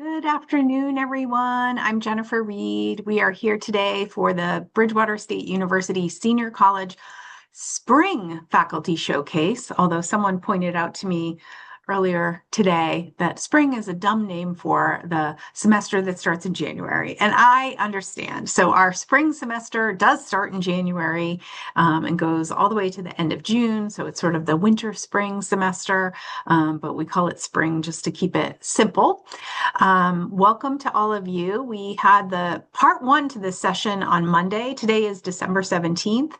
Good afternoon, everyone. I'm Jennifer Reed. We are here today for the Bridgewater State University Senior College Spring Faculty Showcase, although someone pointed out to me earlier today that spring is a dumb name for the semester that starts in January, and I understand. So our spring semester does start in January and goes all the way to the end of June. So it's sort of the winter spring semester, but we call it spring just to keep it simple. Welcome to all of you. We had the part one to this session on Monday. Today is December 17th.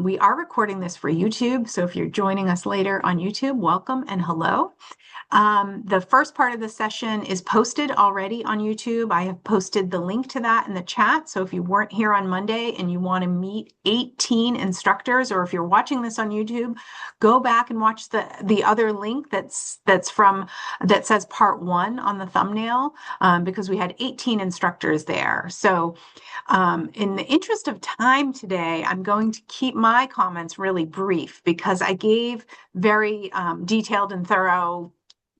We are recording this for YouTube, so if you're joining us later on YouTube, welcome and hello. The first part of the session is posted already on YouTube. I have posted the link to that in the chat. So if you weren't here on Monday and you want to meet 18 instructors, or if you're watching this on YouTube, go back and watch the other link that says part one on the thumbnail, because we had 18 instructors there. So in the interest of time today, I'm going to keep my comments really brief because I gave very detailed and thorough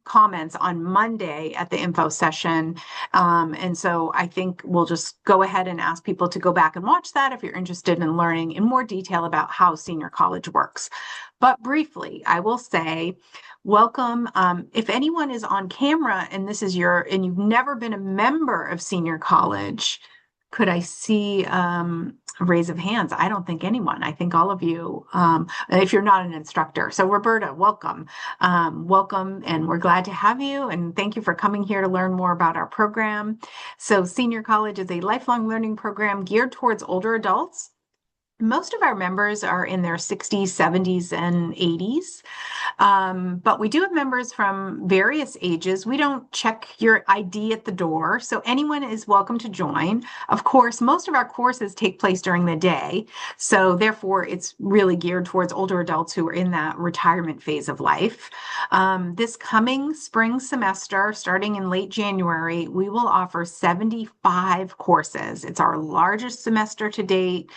comments on Monday at the info session. And so I think we'll just go ahead and ask people to go back and watch that if you're interested in learning in more detail about how senior college works. But briefly, I will say, welcome. If anyone is on camera and and you've never been a member of senior college, could I see a raise of hands? I don't think anyone. I think all of you, if you're not an instructor. So Roberta, welcome. Welcome, and we're glad to have you. And thank you for coming here to learn more about our program. So Senior College is a lifelong learning program geared towards older adults. Most of our members are in their 60s, 70s, and 80s. But we do have members from various ages. We don't check your ID at the door, so anyone is welcome to join. Of course, most of our courses take place during the day, so therefore it's really geared towards older adults who are in that retirement phase of life. This coming spring semester, starting in late January, we will offer 75 courses. It's our largest semester to date.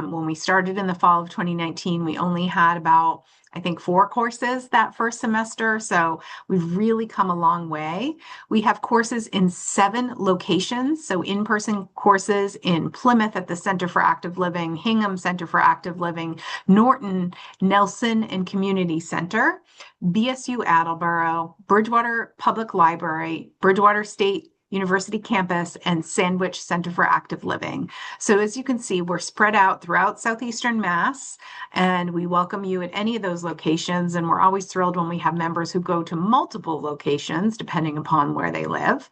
When we started in the fall of 2019, we only had about, I think, 4 courses that first semester. So we've really come a long way. We have courses in 7 locations. So in-person courses in Plymouth at the Center for Active Living, Hingham Center for Active Living, Norton, Nelson, and Community Center, BSU Attleboro, Bridgewater Public Library, Bridgewater State University Campus, and Sandwich Center for Active Living. So as you can see, we're spread out throughout Southeastern Mass, and we welcome you at any of those locations. And we're always thrilled when we have members who go to multiple locations, depending upon where they live.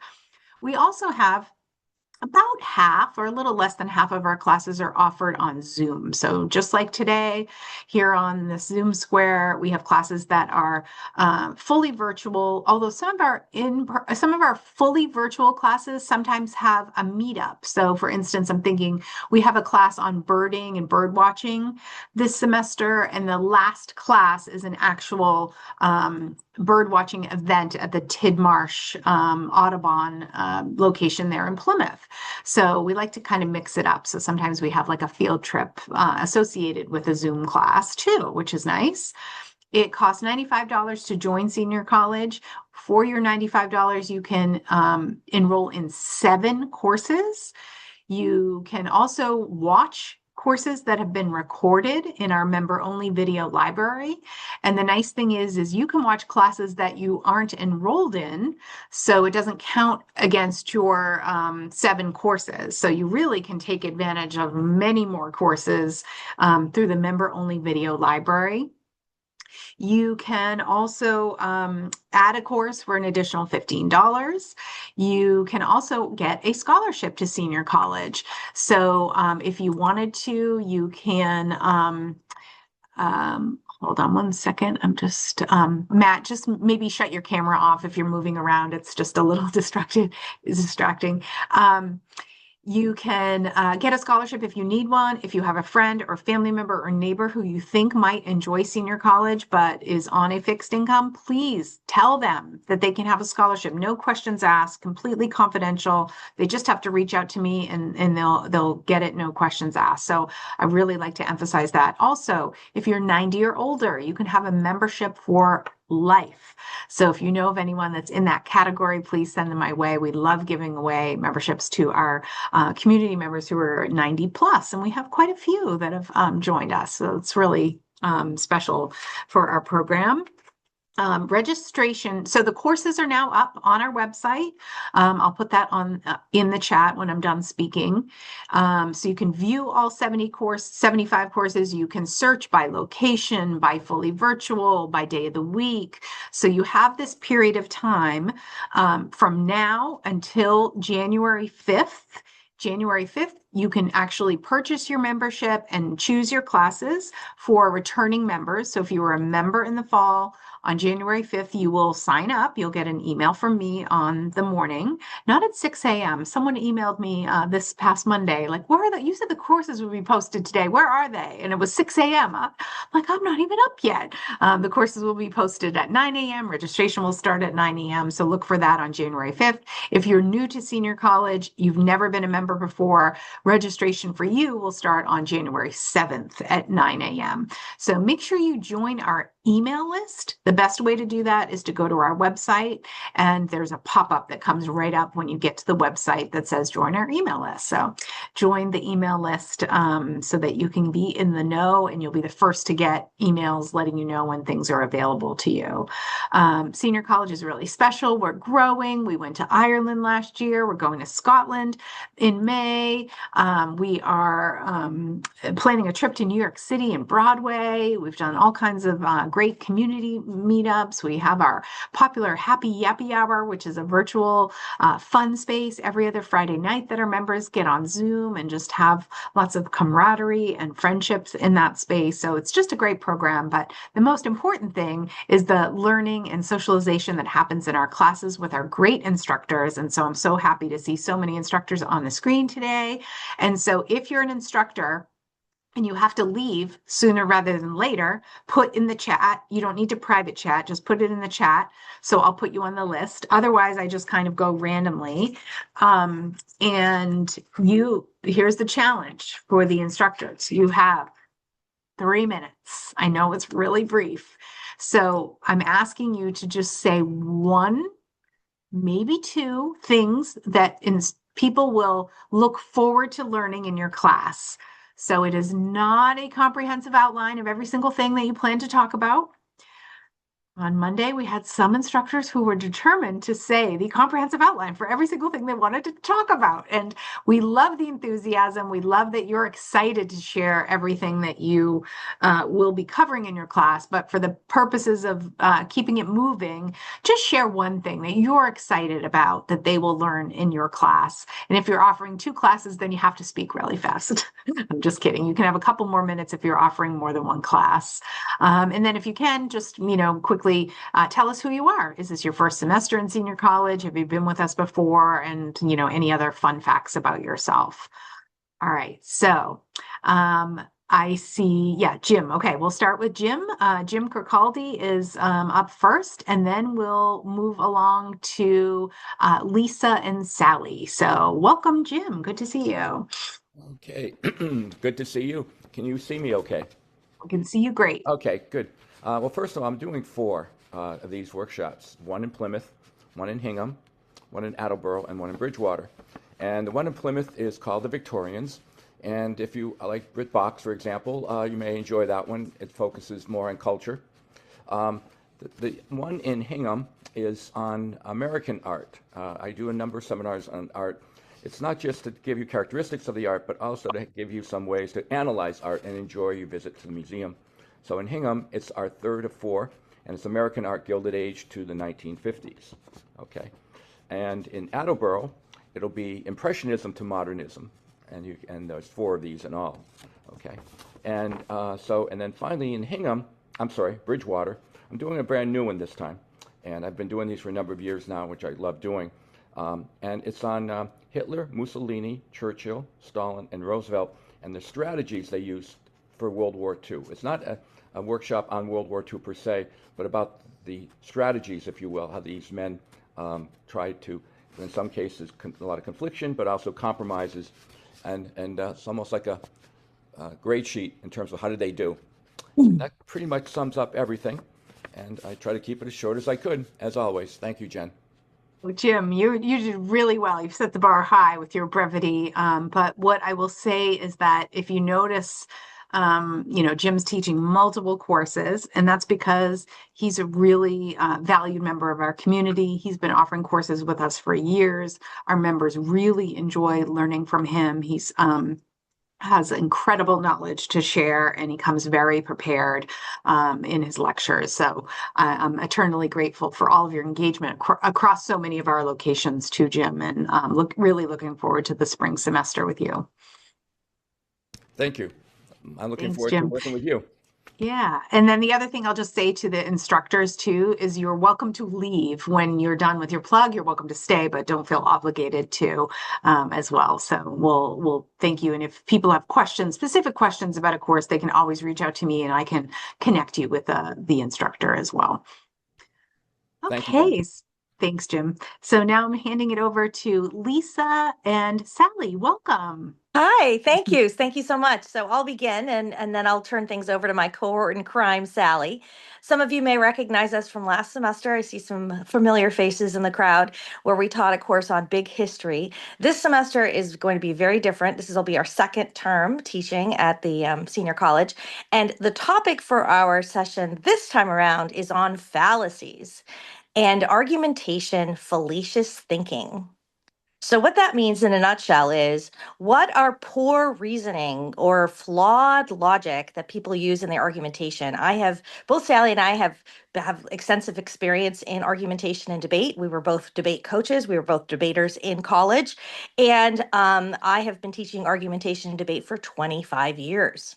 We also have about half or a little less than half of our classes are offered on Zoom. So just like today here on the Zoom Square, we have classes that are fully virtual, although some of our fully virtual classes sometimes have a meetup. So for instance, I'm thinking we have a class on birding and bird watching this semester, and the last class is an actual bird watching event at the Tidmarsh Audubon location there in Plymouth. So we like to kind of mix it up. So sometimes we have like a field trip associated with a Zoom class too, which is nice. It costs $95 to join senior college. For your $95, you can enroll in 7 courses. You can also watch courses that have been recorded in our member-only video library. And the nice thing is you can watch classes that you aren't enrolled in, so it doesn't count against your 7 courses. So you really can take advantage of many more courses through the member-only video library. You can also add a course for an additional $15. You can also get a scholarship to senior college. So if you wanted to, you can, hold on one second. I'm just, Matt, just maybe shut your camera off if you're moving around. It's just a little distracting. You can get a scholarship if you need one. If you have a friend or family member or neighbor who you think might enjoy senior college but is on a fixed income, please tell them that they can have a scholarship. No questions asked, completely confidential. They just have to reach out to me and they'll get it, no questions asked. So I really like to emphasize that. Also, if you're 90 or older, you can have a membership for life. So if you know of anyone that's in that category, please send them my way. We love giving away memberships to our community members who are 90 plus, and we have quite a few that have joined us. So it's really special for our program. Registration. So the courses are now up on our website. I'll put that on in the chat when I'm done speaking. So you can view all 75 courses. You can search by location, by fully virtual, by day of the week. So you have this period of time from now until January 5th. January 5th, you can actually purchase your membership and choose your classes for returning members. So if you were a member in the fall, on January 5th, you will sign up. You'll get an email from me on the morning, not at 6 a.m. Someone emailed me this past Monday, like, where are they? You said the courses would be posted today. Where are they? And it was 6 a.m. I'm like, I'm not even up yet. The courses will be posted at 9 a.m. Registration will start at 9 a.m. So look for that on January 5th. If you're new to senior college, you've never been a member before, registration for you will start on January 7th at 9 a.m. So make sure you join our email list. The best way to do that is to go to our website, and there's a pop-up that comes right up when you get to the website that says join our email list. So join the email list so that you can be in the know, and you'll be the first to get emails letting you know when things are available to you. Senior college is really special. We're growing. We went to Ireland last year. We're going to Scotland in May. We are planning a trip to New York City and Broadway. We've done all kinds of great community meetups. We have our popular Happy Yappy Hour, which is a virtual fun space every other Friday night that our members get on Zoom and just have lots of camaraderie and friendships in that space. So it's just a great program. But the most important thing is the learning and socialization that happens in our classes with our great instructors. And so I'm so happy to see so many instructors on the screen today. And so if you're an instructor, and you have to leave sooner rather than later, put in the chat. You don't need to private chat, just put it in the chat. So I'll put you on the list. Otherwise, I just kind of go randomly. And here's the challenge for the instructors. You have 3 minutes. I know it's really brief. So I'm asking you to just say one, maybe two things that people will look forward to learning in your class. So it is not a comprehensive outline of every single thing that you plan to talk about. On Monday, we had some instructors who were determined to say the comprehensive outline for every single thing they wanted to talk about. And we love the enthusiasm. We love that you're excited to share everything that you will be covering in your class. But for the purposes of keeping it moving, just share one thing that you're excited about that they will learn in your class. And if you're offering 2 classes, then you have to speak really fast. I'm just kidding. You can have a couple more minutes if you're offering more than one class. And then if you can, just, quickly tell us who you are. Is this your first semester in senior college? Have you been with us before? And, any other fun facts about yourself. All right. So I see, Jim. Okay, we'll start with Jim. Jim Kirkaldy is up first, and then we'll move along to Lisa and Sally. So welcome, Jim. Good to see you. Okay, good to see you. Can you see me okay? We can see you great. Okay, good. Well, first of all, I'm doing 4 of these workshops, one in Plymouth, one in Hingham, one in Attleboro, and one in Bridgewater. And the one in Plymouth is called The Victorians. And if you like Brit Box, for example, you may enjoy that one. It focuses more on culture. The one in Hingham is on American art. I do a number of seminars on art. It's not just to give you characteristics of the art, but also to give you some ways to analyze art and enjoy your visit to the museum. So in Hingham, it's our 3rd of 4, and it's American Art Gilded Age to the 1950s. Okay, and in Attleboro, it'll be Impressionism to Modernism, and there's 4 of these in all. Okay, and then finally in Bridgewater, I'm doing a brand new one this time, and I've been doing these for a number of years now, which I love doing, and it's on Hitler, Mussolini, Churchill, Stalin, and Roosevelt, and the strategies they used for World War II. It's not a workshop on World War II per se, but about the strategies, if you will, how these men tried to, in some cases, a lot of confliction, but also compromises, and it's almost like a grade sheet in terms of how did they do. That pretty much sums up everything. and I try to keep it as short as I could, as always. Thank you, Jen. Well, Jim, you did really well. You've set the bar high with your brevity. But what I will say is that if you notice, Jim's teaching multiple courses, and that's because he's a really valued member of our community. He's been offering courses with us for years. Our members really enjoy learning from him. He's has incredible knowledge to share, and he comes very prepared in his lectures. So I'm eternally grateful for all of your engagement across so many of our locations too, Jim, and really looking forward to the spring semester with you. Thank you. I'm looking Thanks, forward to Jim. working with you. Yeah. And then the other thing I'll just say to the instructors too is you're welcome to leave when you're done with your plug. You're welcome to stay, but don't feel obligated to as well. So we'll thank you. And if people have questions, specific questions about a course, they can always reach out to me and I can connect you with the instructor as well. Thank you, Jen. Okay. Thanks, Jim. So now I'm handing it over to Lisa and Sally. Welcome. Hi, thank you. Thank you so much. So I'll begin and then I'll turn things over to my cohort in crime, Sally. Some of you may recognize us from last semester. I see some familiar faces in the crowd where we taught a course on big history. This semester is going to be very different. Will be our second term teaching at the senior college. And the topic for our session this time around is on fallacies and argumentation, fallacious thinking. So, what that means in a nutshell is what are poor reasoning or flawed logic that people use in their argumentation? Both Sally and I have extensive experience in argumentation and debate. We were both debate coaches, we were both debaters in college, and I have been teaching argumentation and debate for 25 years.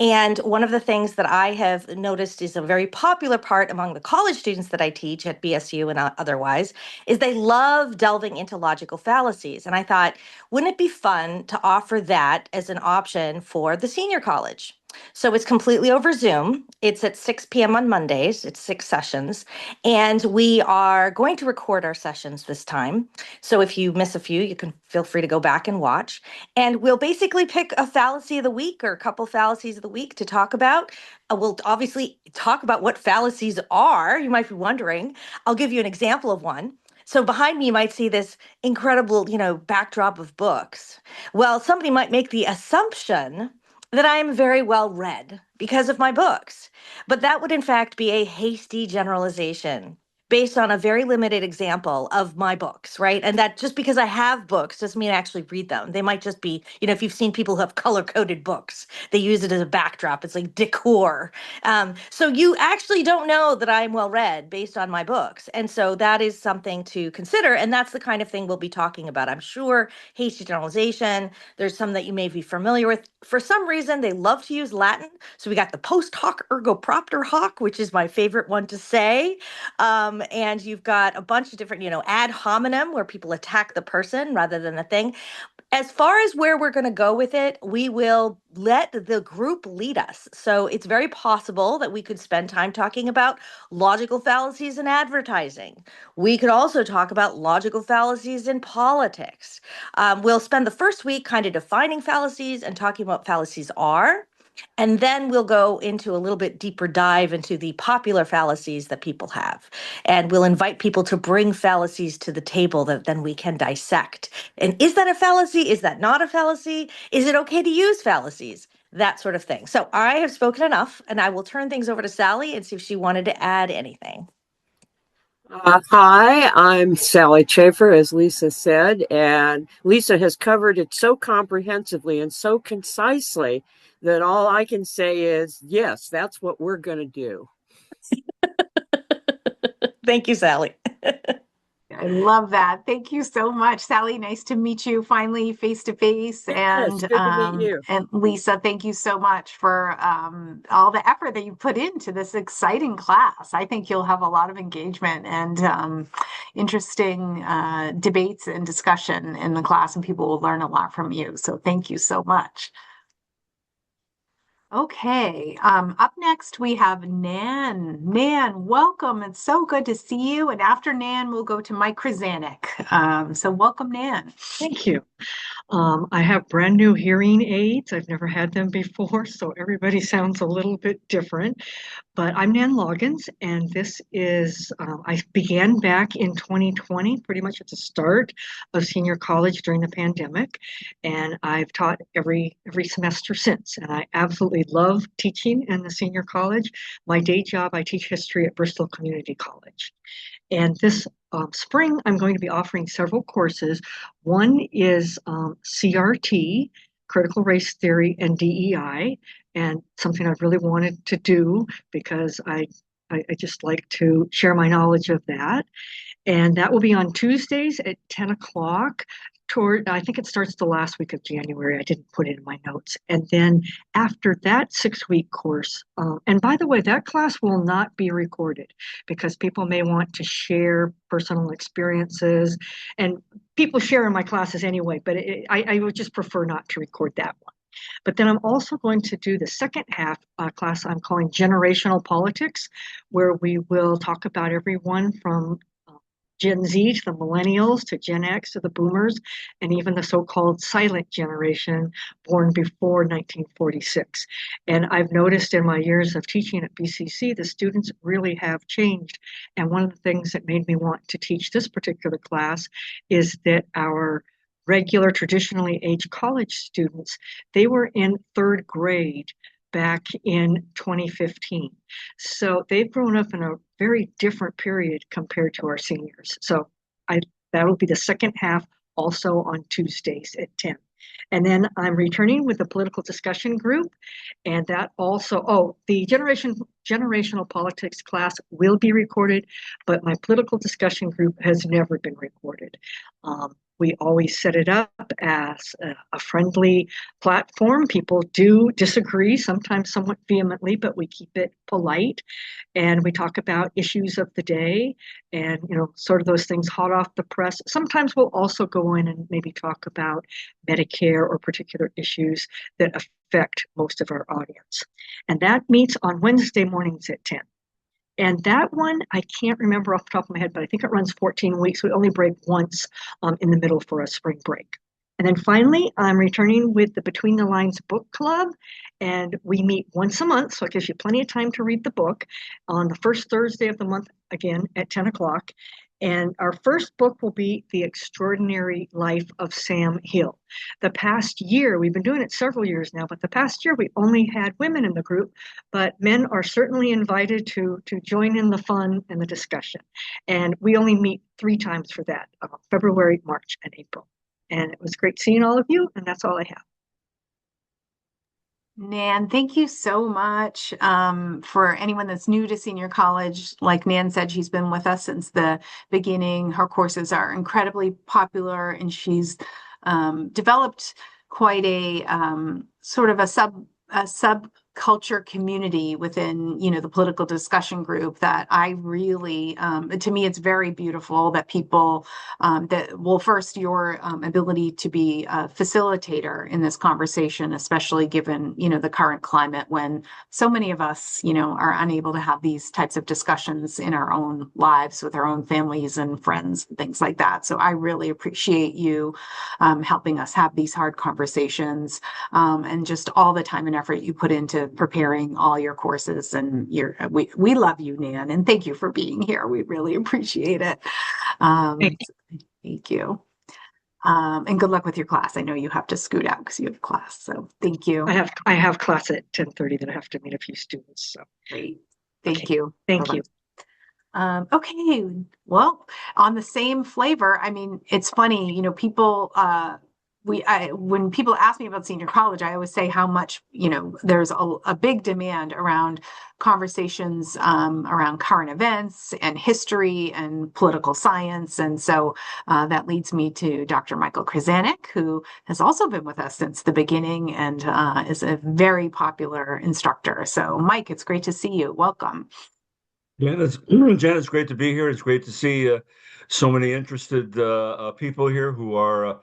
And one of the things that I have noticed is a very popular part among the college students that I teach at BSU and otherwise is they love delving into logical fallacies. And I thought, wouldn't it be fun to offer that as an option for the senior college? So it's completely over Zoom. It's at 6 p.m. on Mondays. It's 6 sessions. And we are going to record our sessions this time. So if you miss a few, you can feel free to go back and watch. And we'll basically pick a fallacy of the week or a couple fallacies of the week to talk about. We'll obviously talk about what fallacies are. You might be wondering. I'll give you an example of one. So behind me, you might see this incredible, backdrop of books. Well, somebody might make the assumption that I am very well read because of my books. But that would, in fact, be a hasty generalization based on a very limited example of my books, right? And that just because I have books doesn't mean I actually read them. They might just be, if you've seen people who have color-coded books, they use it as a backdrop. It's like decor. So you actually don't know that I'm well-read based on my books. And so that is something to consider. And that's the kind of thing we'll be talking about. I'm sure hasty generalization. There's some that you may be familiar with. For some reason, they love to use Latin. So we got the post hoc ergo propter hoc, which is my favorite one to say. And you've got a bunch of different, ad hominem, where people attack the person rather than the thing. As far as where we're going to go with it, we will let the group lead us. So it's very possible that we could spend time talking about logical fallacies in advertising. We could also talk about logical fallacies in politics. We'll spend the first week kind of defining fallacies and talking about what fallacies are. And then we'll go into a little bit deeper dive into the popular fallacies that people have. And we'll invite people to bring fallacies to the table that then we can dissect. And is that a fallacy? Is that not a fallacy? Is it okay to use fallacies? That sort of thing. So I have spoken enough, and I will turn things over to Sally and see if she wanted to add anything. Hi, I'm Sally Chafer, as Lisa said, and Lisa has covered it so comprehensively and so concisely that all I can say is, yes, that's what we're going to do. Thank you, Sally. I love that. Thank you so much, Sally. Nice to meet you finally face to face. Yes, good to meet you. And Lisa, thank you so much for all the effort that you put into this exciting class. I think you'll have a lot of engagement and interesting debates and discussion in the class, and people will learn a lot from you. So thank you so much. Okay, up next we have Nan. Nan, welcome. It's so good to see you. And after Nan, we'll go to Mike Krasanik. So welcome, Nan. Thank you. I have brand new hearing aids. I've never had them before, so everybody sounds a little bit different. But I'm Nan Loggins, and this is, I began back in 2020, pretty much at the start of senior college during the pandemic. And I've taught every semester since. And I absolutely love teaching in the senior college. My day job, I teach history at Bristol Community College. And this spring, I'm going to be offering several courses. One is CRT, Critical Race Theory and DEI, and something I've really wanted to do because I just like to share my knowledge of that. And that will be on Tuesdays at 10 o'clock. I think it starts the last week of January. I didn't put it in my notes. And then after that 6-week course, and by the way, that class will not be recorded because people may want to share personal experiences, and people share in my classes anyway, but I would just prefer not to record that one. But then I'm also going to do the second half class I'm calling Generational Politics, where we will talk about everyone from Gen Z to the millennials to Gen X to the boomers, and even the so-called silent generation born before 1946. And I've noticed in my years of teaching at BCC, the students really have changed. And one of the things that made me want to teach this particular class is that our regular traditionally aged college students, they were in third grade back in 2015. So they've grown up in a very different period compared to our seniors. So that'll be the second half also on Tuesdays at 10. And then I'm returning with the political discussion group. And that also, the generational politics class will be recorded, but my political discussion group has never been recorded. We always set it up as a friendly platform. People do disagree, sometimes somewhat vehemently, but we keep it polite. And we talk about issues of the day and, sort of those things hot off the press. Sometimes we'll also go in and maybe talk about Medicare or particular issues that affect most of our audience. And that meets on Wednesday mornings at 10. And that one, I can't remember off the top of my head, but I think it runs 14 weeks. We only break once in the middle for a spring break. And then finally, I'm returning with the Between the Lines book club. And we meet once a month, so it gives you plenty of time to read the book on the first Thursday of the month, again at 10 o'clock. And our first book will be The Extraordinary Life of Sam Hill. The past year, we've been doing it several years now, but the past year we only had women in the group, but men are certainly invited to join in the fun and the discussion. And we only meet 3 times for that, February, March, and April. And it was great seeing all of you, and that's all I have. Nan, thank you so much. For anyone that's new to senior college, like Nan said, she's been with us since the beginning. Her courses are incredibly popular, and she's developed quite a sort of a subculture community within, the political discussion group that I really, to me, it's very beautiful that people first, your ability to be a facilitator in this conversation, especially given, the current climate when so many of us, are unable to have these types of discussions in our own lives with our own families and friends and things like that. So I really appreciate you helping us have these hard conversations and just all the time and effort you put into preparing all your courses. And we love you, Nan, and thank you for being here. We really appreciate it. Thank you. And good luck with your class. I know you have to scoot out because you have class. So thank you. I have class at 10:30 that I have to meet a few students. So great. Thank you. Thank you. Okay. Well, on the same flavor, I mean, it's funny, people when people ask me about senior college, I always say how much, there's a big demand around conversations around current events and history and political science. And so that leads me to Dr. Michael Krasanik, who has also been with us since the beginning and is a very popular instructor. So Mike, it's great to see you. Welcome. Yeah, Jen, it's great to be here. It's great to see so many interested people here who are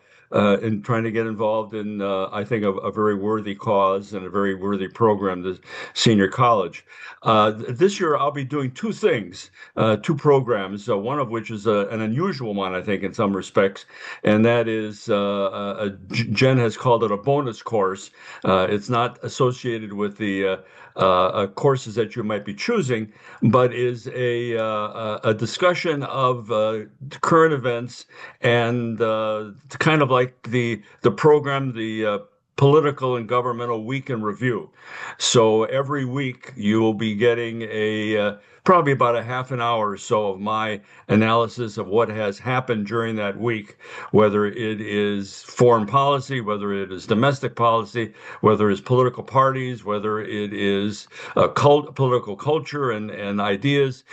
in trying to get involved in, I think, a very worthy cause and a very worthy program, the senior college. This year, I'll be doing two things, two programs, one of which is an unusual one, I think, in some respects, and that is Jen has called it a bonus course. It's not associated with the courses that you might be choosing, but is a discussion of current events and kind of like the program, the political and governmental week in review. So every week you will be getting a probably about a half an hour or so of my analysis of what has happened during that week, whether it is foreign policy, whether it is domestic policy, whether it's political parties, whether it is political culture and ideas.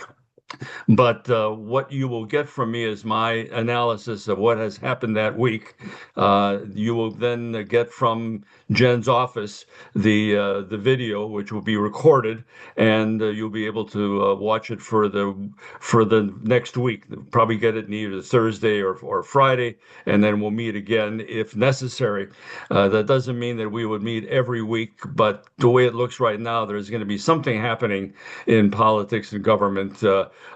But what you will get from me is my analysis of what has happened that week. You will then get from Jen's office the video, which will be recorded, and you'll be able to watch it for the next week. Probably get it in either Thursday or Friday, and then we'll meet again if necessary. That doesn't mean that we would meet every week, but the way it looks right now, there's going to be something happening in politics and government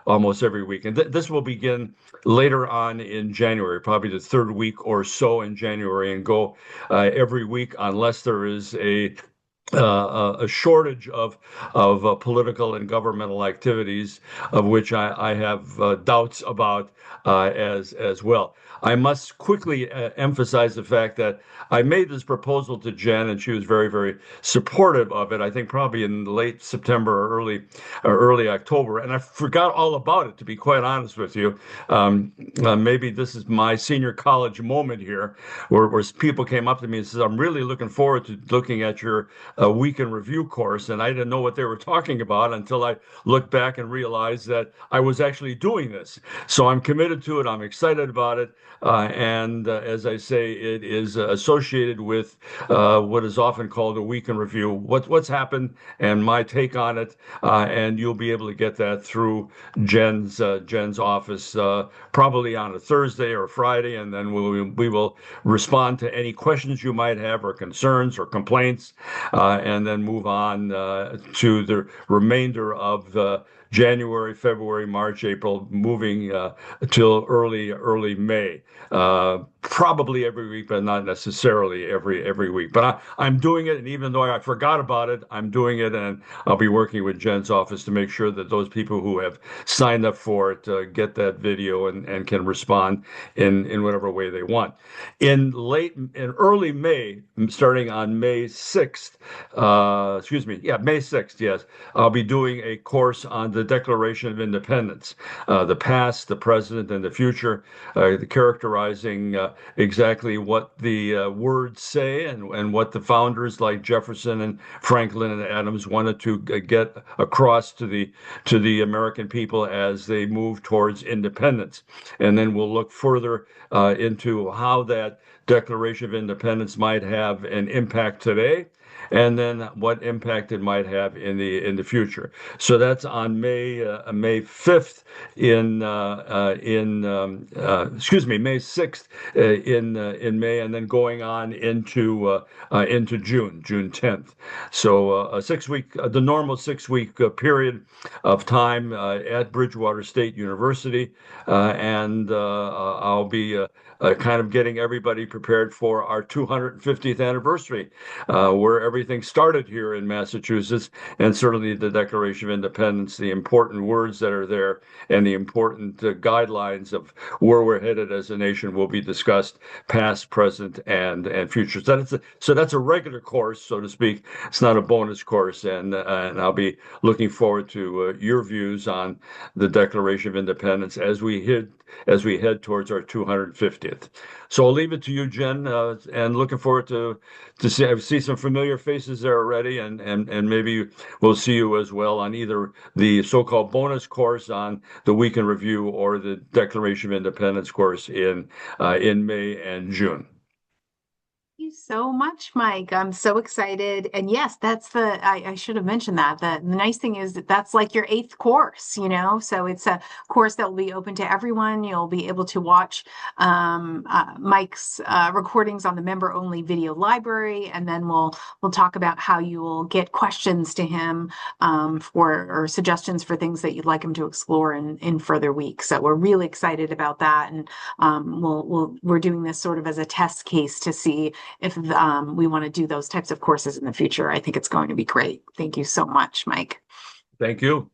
almost every week. And this will begin later on in January, probably the third week or so in January, and go every week unless there is a shortage of political and governmental activities, of which I have doubts about as well. I must quickly emphasize the fact that I made this proposal to Jen, and she was very, very supportive of it. I think probably in late September or early October, and I forgot all about it, to be quite honest with you. Maybe this is my senior college moment here, where people came up to me and said, "I'm really looking forward to looking at your week in review course," and I didn't know what they were talking about until I looked back and realized that I was actually doing this. So I'm committed to it. I'm excited about it. And as I say, it is associated with what is often called a week in review, what's happened and my take on it. And you'll be able to get that through Jen's office, probably on a Thursday or Friday, and then we will respond to any questions you might have or concerns or complaints, and then move on to the remainder of January, February, March, April, moving till early May. Probably every week, but not necessarily every week. But I'm doing it, and even though I forgot about it, I'm doing it, and I'll be working with Jen's office to make sure that those people who have signed up for it get that video and can respond in whatever way they want. In early May, starting on May 6th, May 6th, yes, I'll be doing a course on the Declaration of Independence, the past, the present, and the future, characterizing exactly what the words say and what the founders like Jefferson and Franklin and Adams wanted to get across to the American people as they move towards independence. And then we'll look further into how that Declaration of Independence might have an impact today, and then what impact it might have in the future. So that's on May 5th May 6th in May, and then going on into June 10th. So a 6 week, the normal 6 week period of time at Bridgewater State University, and I'll be kind of getting everybody prepared for our 250th anniversary, where everything started here in Massachusetts, and certainly the Declaration of Independence, the important words that are there, and the important guidelines of where we're headed as a nation will be discussed, past, present, and future. So that's a regular course, so to speak. It's not a bonus course, and I'll be looking forward to your views on the Declaration of Independence as we head towards our 250th. So I'll leave it to you, Jen, and looking forward to see some familiar faces there already, and maybe we'll see you as well on either the so-called bonus course on the Week in Review or the Declaration of Independence course in May and June. Thank you you so much, Mike. I'm so excited. And yes, I should have mentioned that. The nice thing is that that's like your eighth course, you know? So it's a course that will be open to everyone. You'll be able to watch Mike's recordings on the member only video library. And then we'll talk about how you will get questions to him for or suggestions for things that you'd like him to explore in further weeks. So we're really excited about that. And we're doing this sort of as a test case to see if we want to do those types of courses in the future. I think it's going to be great. Thank you so much, Mike. Thank you.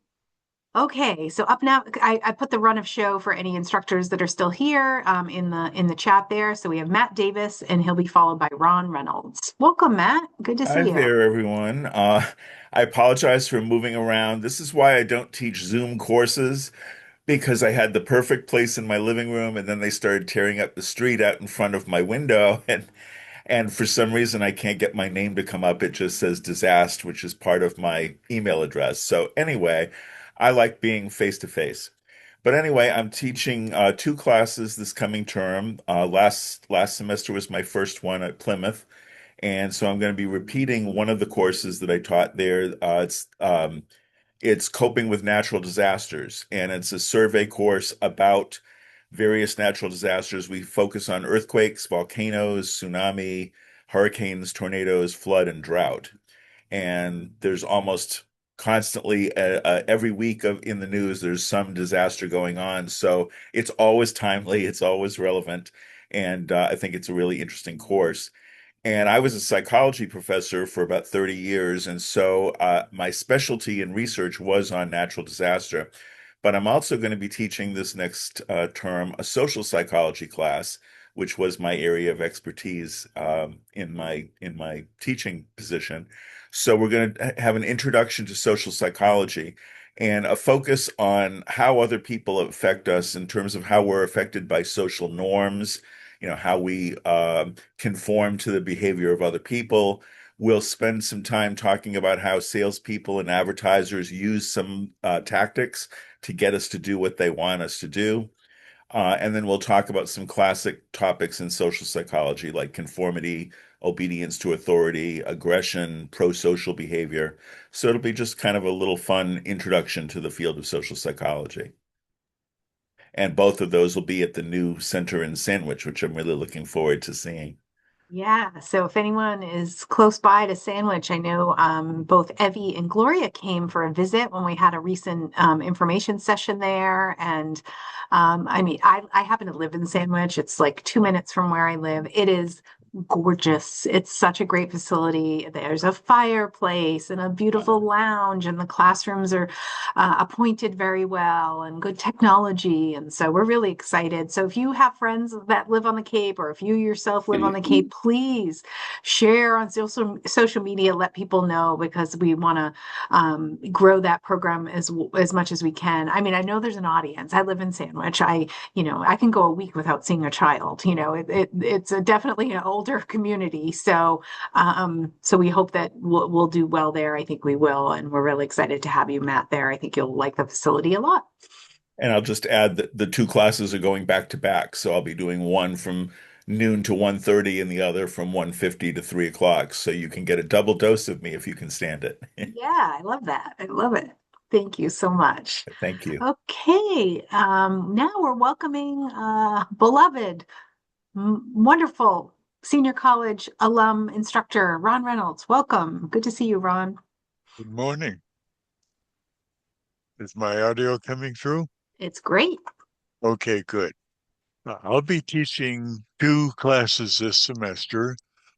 Okay, so up now, I put the run of show for any instructors that are still here in the chat there. So we have Matt Davis, and he'll be followed by Ron Reynolds. Welcome, Matt. Good to Hi see you. there, everyone. I apologize for moving around. This is why I don't teach Zoom courses because I had the perfect place in my living room, and then they started tearing up the street out in front of my window, and for some reason I can't get my name to come up. It just says disaster, which is part of my email address. So anyway, I like being face to face. But anyway, I'm teaching two classes this coming term. Last semester was my first one at Plymouth. And so I'm going to be repeating one of the courses that I taught there. It's coping with natural disasters, and it's a survey course about various natural disasters. We focus on earthquakes, volcanoes, tsunami, hurricanes, tornadoes, flood, and drought. And there's almost constantly every week in the news, there's some disaster going on. So it's always timely, it's always relevant, and I think it's a really interesting course. And I was a psychology professor for about 30 years. And so my specialty in research was on natural disaster. But I'm also going to be teaching this next term a social psychology class, which was my area of expertise in my teaching position. So we're going to have an introduction to social psychology and a focus on how other people affect us in terms of how we're affected by social norms, how we conform to the behavior of other people. We'll spend some time talking about how salespeople and advertisers use some tactics to get us to do what they want us to do. And then we'll talk about some classic topics in social psychology like conformity, obedience to authority, aggression, pro-social behavior. So it'll be just kind of a little fun introduction to the field of social psychology. And both of those will be at the new center in Sandwich, which I'm really looking forward to seeing. Yeah, so if anyone is close by to Sandwich, I know both Evie and Gloria came for a visit when we had a recent information session there. And I mean, I happen to live in Sandwich. It's like 2 minutes from where I live. It is gorgeous. It's such a great facility. There's a fireplace and a beautiful lounge, and the classrooms are appointed very well and good technology. And so we're really excited. So if you have friends that live on the Cape, or if you yourself live on the Cape, please share on social media, let people know, because we want to grow that program as much as we can. I mean, I know there's an audience. I live in Sandwich. I can go a week without seeing a child. It's definitely an older community. So we hope that we'll do well there. I think we will, and we're really excited to have you, Matt, there. I think you'll like the facility a lot. And I'll just add that the two classes are going back to back. So I'll be doing one from noon to 1:30 and the other from 1:50 to 3 o'clock. So you can get a double dose of me if you can stand it. Yeah, I love that. I love it. Thank you so much. Thank you. Okay, now we're welcoming beloved, wonderful senior college alum instructor, Ron Reynolds. Welcome. Good to see you, Ron. Good morning. Is my audio coming through? It's great. Okay, good. I'll be teaching two classes this semester,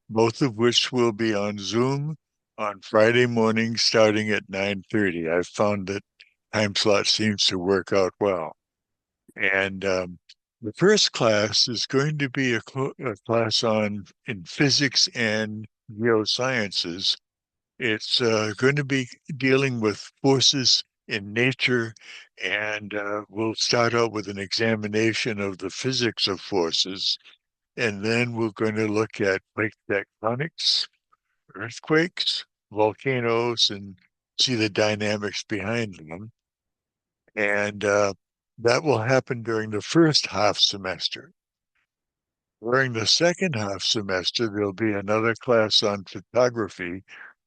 both of which will be on Zoom on Friday morning starting at 9:30. I've found that time slot seems to work out well. And the first class is going to be a class in physics and geosciences. It's going to be dealing with forces in nature, and we'll start out with an examination of the physics of forces, and then we're going to look at plate tectonics, earthquakes, volcanoes, and see the dynamics behind them. And that will happen during the first half semester. During the second half semester, there'll be another class on photography,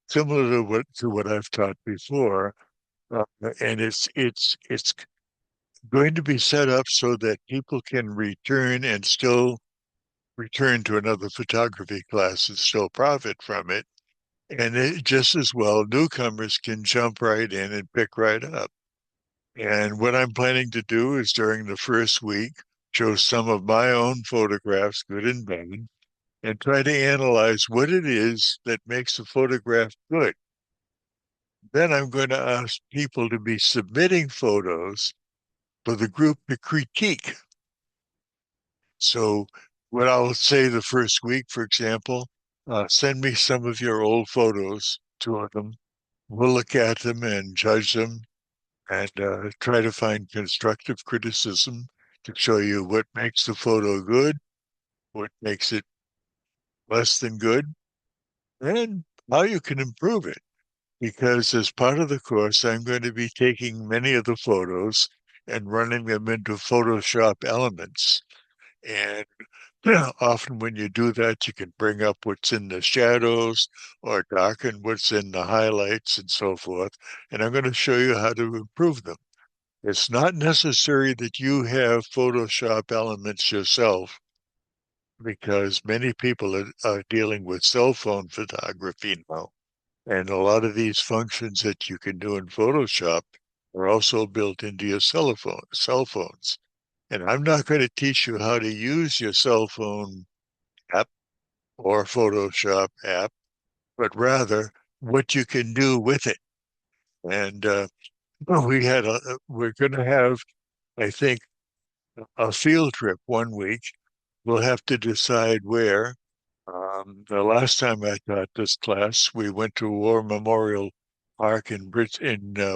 similar to what I've taught before, and it's going to be set up so that people can return and still return to another photography class and still profit from it. And just as well, newcomers can jump right in and pick right up. And what I'm planning to do is during the first week, show some of my own photographs, good and bad, and try to analyze what it is that makes a photograph good. Then I'm going to ask people to be submitting photos for the group to critique. So, what I'll say the first week, for example, send me some of your old photos, two of them. We'll look at them and judge them and try to find constructive criticism to show you what makes the photo good, what makes it less than good, and how you can improve it. Because as part of the course, I'm going to be taking many of the photos and running them into Photoshop elements. And often when you do that, you can bring up what's in the shadows or darken what's in the highlights and so forth. And I'm going to show you how to improve them. It's not necessary that you have Photoshop elements yourself because many people are dealing with cell phone photography now. And a lot of these functions that you can do in Photoshop are also built into your cell phones. And I'm not going to teach you how to use your cell phone app or Photoshop app, but rather what you can do with it. And we're going to have, I think, a field trip one week. We'll have to decide where. The last time I taught this class, we went to War Memorial Park in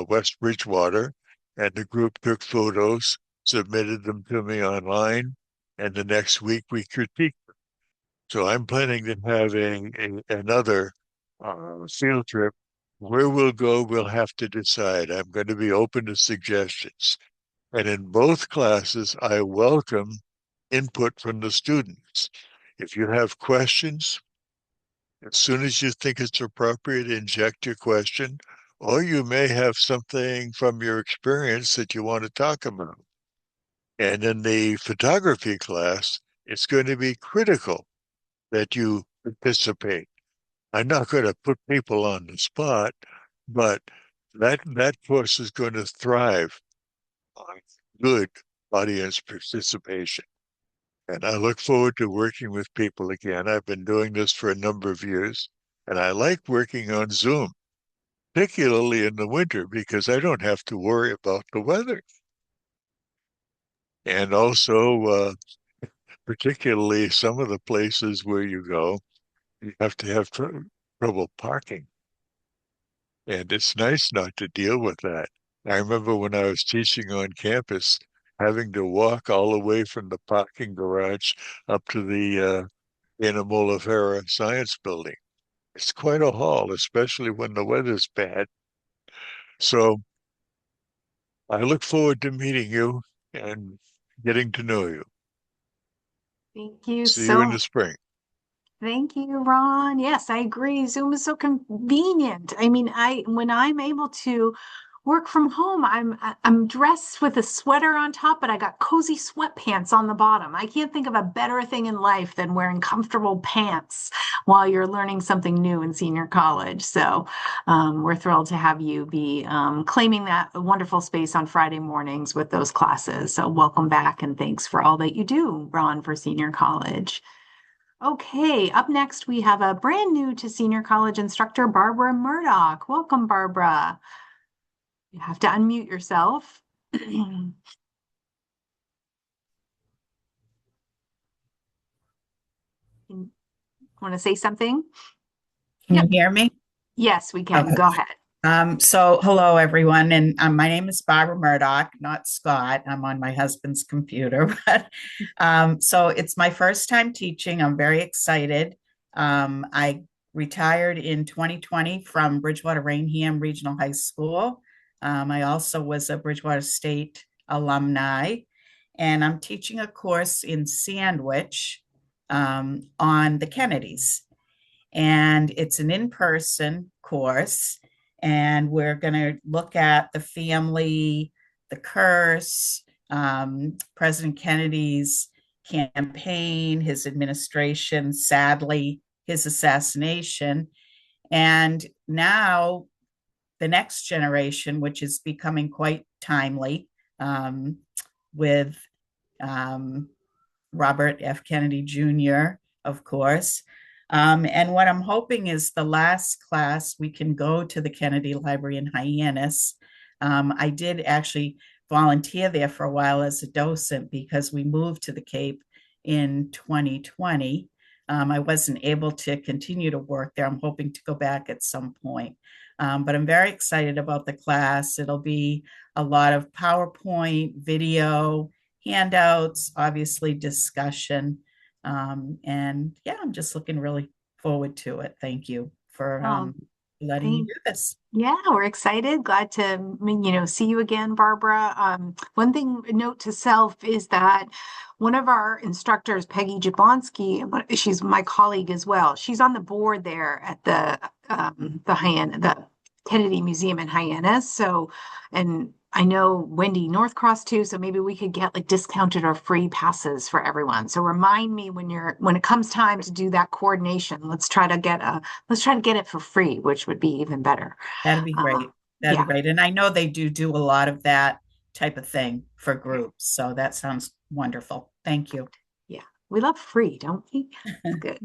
West Bridgewater, and the group took photos, submitted them to me online, and the next week we critiqued. So I'm planning to have another field trip. Where we'll go, we'll have to decide. I'm going to be open to suggestions. And in both classes, I welcome input from the students. If you have questions, as soon as you think it's appropriate, inject your question, or you may have something from your experience that you want to talk about. And in the photography class, it's going to be critical that you participate. I'm not going to put people on the spot, but that course is going to thrive on good audience participation. And I look forward to working with people again. I've been doing this for a number of years, and I like working on Zoom, particularly in the winter, because I don't have to worry about the weather. And also, particularly some of the places where you go, you have to have trouble parking. And it's nice not to deal with that. I remember when I was teaching on campus, having to walk all the way from the parking garage up to the Anna Molifera Science Building. It's quite a haul, especially when the weather's bad. So I look forward to meeting you and getting to know you. Thank you See you in the so spring. Thank you, Ron. Yes, I agree. Zoom is so convenient. I mean, when I'm able to work from home, I'm dressed with a sweater on top, but I got cozy sweatpants on the bottom. I can't think of a better thing in life than wearing comfortable pants while you're learning something new in senior college. So, we're thrilled to have you be claiming that wonderful space on Friday mornings with those classes. So, welcome back and thanks for all that you do, Ron, for senior college. Okay, up next we have a brand new to senior college instructor, Barbara Murdoch. Welcome, Barbara. You have to unmute yourself. Want to say something? Can Yep. you hear me? Yes, we can. Okay. Go ahead. So hello everyone, and my name is Barbara Murdoch, not Scott. I'm on my husband's computer, but so it's my first time teaching. I'm very excited. I retired in 2020 from Bridgewater Rainham Regional High School. I also was a Bridgewater State alumni, and I'm teaching a course in Sandwich. on the Kennedys. And it's an in-person course. And we're going to look at the family, the curse, President Kennedy's campaign, his administration, sadly, his assassination. And now the next generation, which is becoming quite timely, with um, Robert F. Kennedy Jr., of course. And what I'm hoping is the last class we can go to the Kennedy Library in Hyannis. I did actually volunteer there for a while as a docent because we moved to the Cape in 2020. I wasn't able to continue to work there. I'm hoping to go back at some point. But I'm very excited about the class. It'll be a lot of PowerPoint, video, handouts, obviously discussion. And yeah, I'm just looking really forward to it. Thank you for letting me Thank do this. Yeah, we're excited. Glad to, see you again, Barbara. One thing, note to self is that one of our instructors, Peggy Jablonski, she's my colleague as well. She's on the board there at the Kennedy Museum in Hyannis. So, and I know Wendy Northcross too. So maybe we could get like discounted or free passes for everyone. So remind me when it comes time to do that coordination. Let's try to get it for free, which would be even better. That'd be Uh, great. That'd yeah, be great. And I know they do a lot of that type of thing for groups. So that sounds wonderful. Thank you. yeah. We love free, don't we? It's good.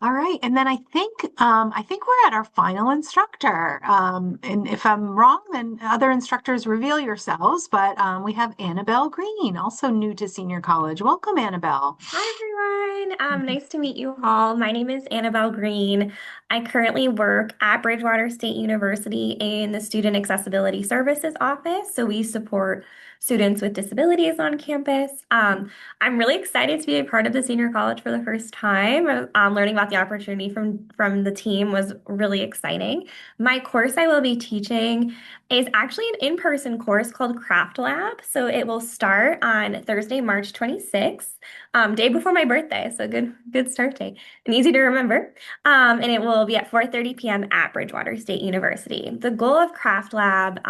All right, and then I think we're at our final instructor. And if I'm wrong, then other instructors reveal yourselves. But we have Annabelle Green, also new to senior college. Welcome, Annabelle. Hi everyone. Nice to meet you all. My name is Annabelle Green. I currently work at Bridgewater State University in the Student Accessibility Services Office. So we support students with disabilities on campus. I'm really excited to be a part of the senior college for the first time. Learning about the opportunity from the team was really exciting. My course I will be teaching is actually an in-person course called Craft Lab. So it will start on Thursday, March 26th. Day before my birthday, so good start date and easy to remember. And it will be at 4:30 p.m. at Bridgewater State University. The goal of Craft Lab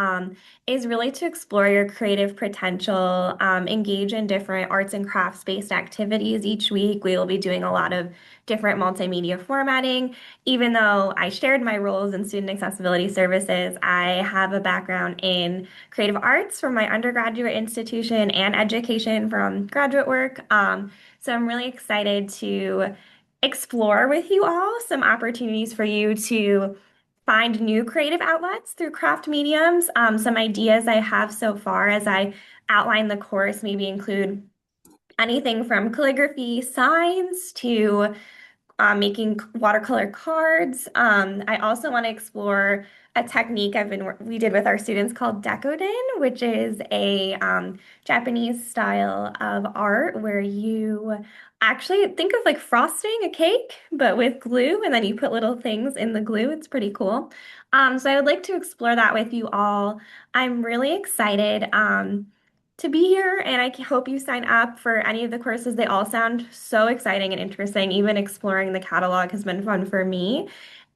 is really to explore your creative potential, engage in different arts and crafts-based activities each week. We will be doing a lot of different multimedia formatting. Even though I shared my roles in student accessibility services, I have a background in creative arts from my undergraduate institution and education from graduate work. So I'm really excited to explore with you all some opportunities for you to find new creative outlets through craft mediums. Some ideas I have so far as I outline the course maybe include anything from calligraphy signs to making watercolor cards. I also want to explore a technique we did with our students called Decoden, which is a Japanese style of art where you actually think of like frosting a cake, but with glue, and then you put little things in the glue. It's pretty cool. So I would like to explore that with you all. I'm really excited. To be here, and I hope you sign up for any of the courses. They all sound so exciting and interesting. Even exploring the catalog has been fun for me.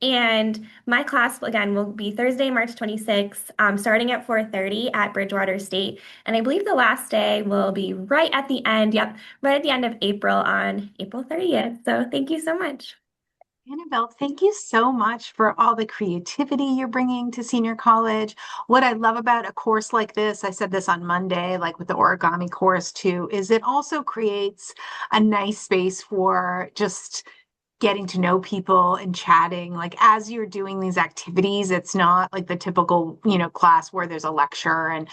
And my class, again, will be Thursday, March 26th, starting at 4:30 at Bridgewater State. And I believe the last day will be right at the end. Yep, right at the end of April on April 30th. So thank you so much. Annabelle, thank you so much for all the creativity you're bringing to senior college. What I love about a course like this, I said this on Monday, like with the origami course too, is it also creates a nice space for just getting to know people and chatting. Like as you're doing these activities, it's not like the typical, class where there's a lecture and,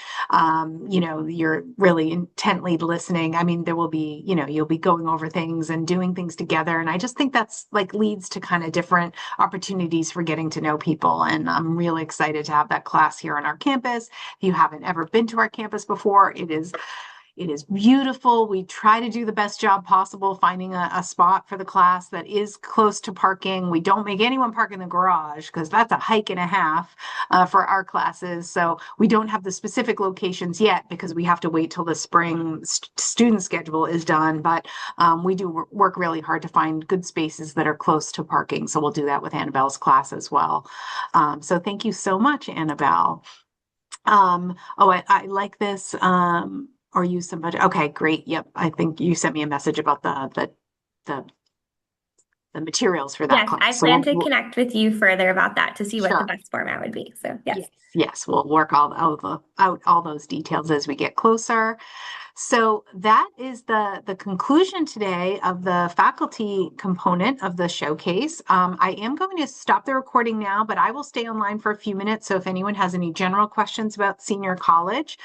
you're really intently listening. I mean, there will be, you'll be going over things and doing things together. And I just think that's like leads to kind of different opportunities for getting to know people. And I'm really excited to have that class here on our campus. If you haven't ever been to our campus before, it is It is beautiful. We try to do the best job possible finding a spot for the class that is close to parking. We don't make anyone park in the garage because that's a hike and a half for our classes. So we don't have the specific locations yet because we have to wait till the spring student schedule is done. But we do work really hard to find good spaces that are close to parking. So we'll do that with Annabelle's class as well. So thank you so much, Annabelle. I like this. Or use some budget. Okay, great. Yep. I think you sent me a message about the the materials for that Yes, I class. So plan to connect with you further about that to see what the sure. best format would be. So yes. Yes, we'll work out all those details as we get closer. So that is the conclusion today of the faculty component of the showcase. I am going to stop the recording now, but I will stay online for a few minutes. So if anyone has any general questions about senior college,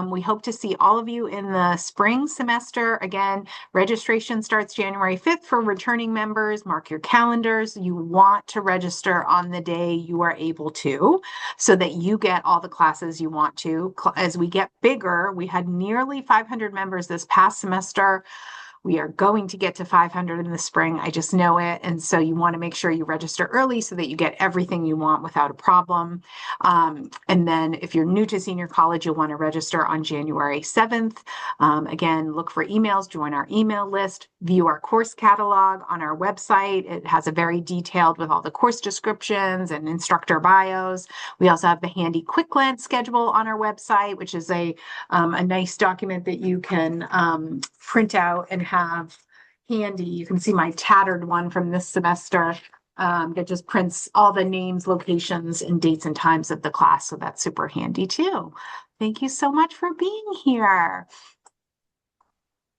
we hope to see all of you in the spring semester. Again, registration starts January 5th for returning members. Mark your calendars. You want to register on the day you are able to, so that you get all the classes you want to. As we get bigger, we had nearly 500 members this past semester. We are going to get to 500 in the spring. I just know it. And so you want to make sure you register early so that you get everything you want without a problem. And then if you're new to senior college, you'll want to register on January 7th. Again, look for emails, join our email list, view our course catalog on our website. It has a very detailed with all the course descriptions and instructor bios. We also have the handy quick glance schedule on our website, which is a nice document that you can print out and have handy. You can see my tattered one from this semester that just prints all the names, locations, and dates and times of the class. So that's super handy too. Thank you so much for being here.